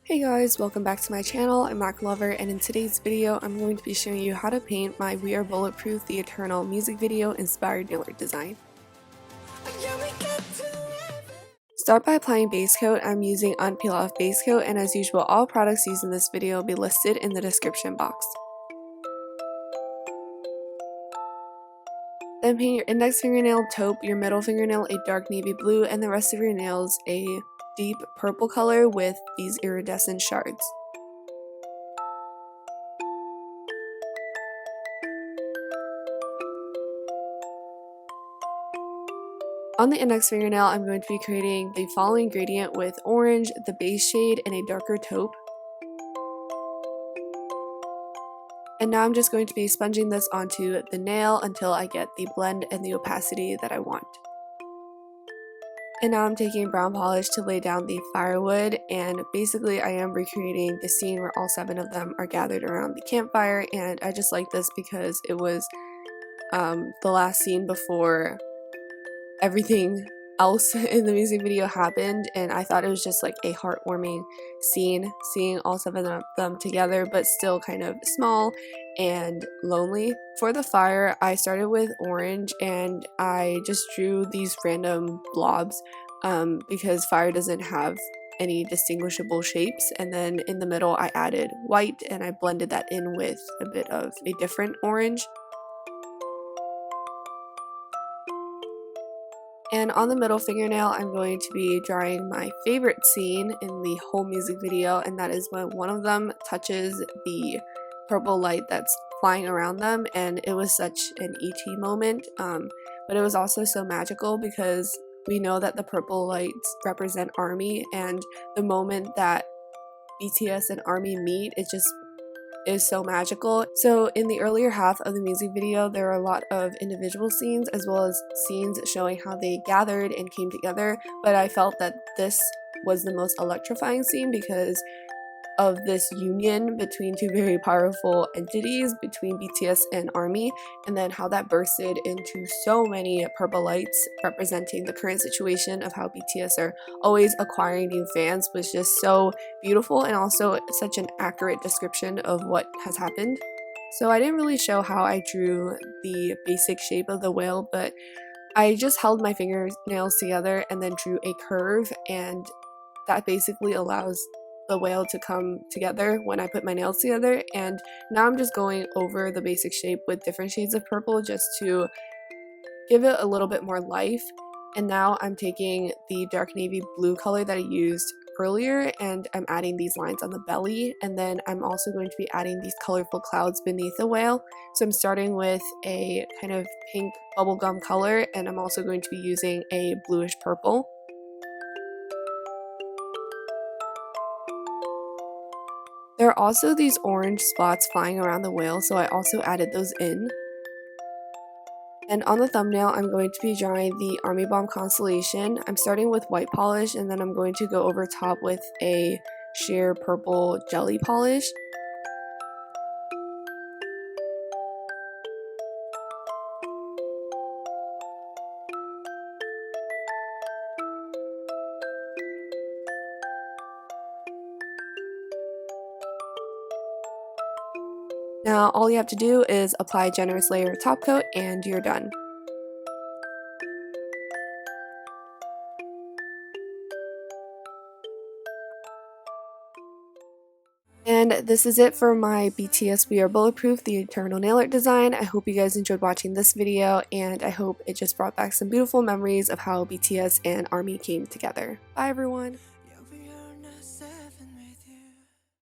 Hey guys, welcome back to my channel. I'm Lacquer Lover, and in today's video I'm going to be showing you how to paint my We Are Bulletproof The Eternal music video inspired nail art design. Start by applying base coat. I'm using Unpeel Off base coat, and as usual all products used in this video will be listed in the description box. Then paint your index fingernail taupe, your middle fingernail a dark navy blue, and the rest of your nails a deep purple color with these iridescent shards. On the index fingernail, I'm going to be creating the following gradient with orange, the base shade, and a darker taupe. And now I'm just going to be sponging this onto the nail until I get the blend and the opacity that I want. And now I'm taking brown polish to lay down the firewood, and basically I am recreating the scene where all 7 of them are gathered around the campfire, and I just like this because it was the last scene before everything else in the music video happened, and I thought it was just like a heartwarming scene, seeing all 7 of them together but still kind of small and lonely. For the fire, I started with orange and I just drew these random blobs because fire doesn't have any distinguishable shapes, and then in the middle I added white and I blended that in with a bit of a different orange. And on the middle fingernail, I'm going to be drawing my favorite scene in the whole music video, and that is when one of them touches the purple light that's flying around them, and it was such an ET moment, but it was also so magical because we know that the purple lights represent ARMY, and the moment that BTS and ARMY meet, it just is so magical. So in the earlier half of the music video, there are a lot of individual scenes as well as scenes showing how they gathered and came together, but I felt that this was the most electrifying scene because of this union between 2 very powerful entities, between BTS and ARMY, and then how that bursted into so many purple lights representing the current situation of how BTS are always acquiring new fans was just so beautiful, and also such an accurate description of what has happened. So I didn't really show how I drew the basic shape of the whale, but I just held my fingernails together and then drew a curve, and that basically allows the whale to come together when I put my nails together. And now I'm just going over the basic shape with different shades of purple just to give it a little bit more life. And now I'm taking the dark navy blue color that I used earlier and I'm adding these lines on the belly, and then I'm also going to be adding these colorful clouds beneath the whale. So I'm starting with a kind of pink bubblegum color, and I'm also going to be using a bluish purple. There are also these orange spots flying around the whale, so I also added those in. And on the thumbnail, I'm going to be drawing the Army Bomb constellation. I'm starting with white polish, and then I'm going to go over top with a sheer purple jelly polish. Now all you have to do is apply a generous layer of top coat and you're done. And this is it for my BTS We Are Bulletproof The Eternal Nail Art design. I hope you guys enjoyed watching this video, and I hope it just brought back some beautiful memories of how BTS and ARMY came together. Bye everyone!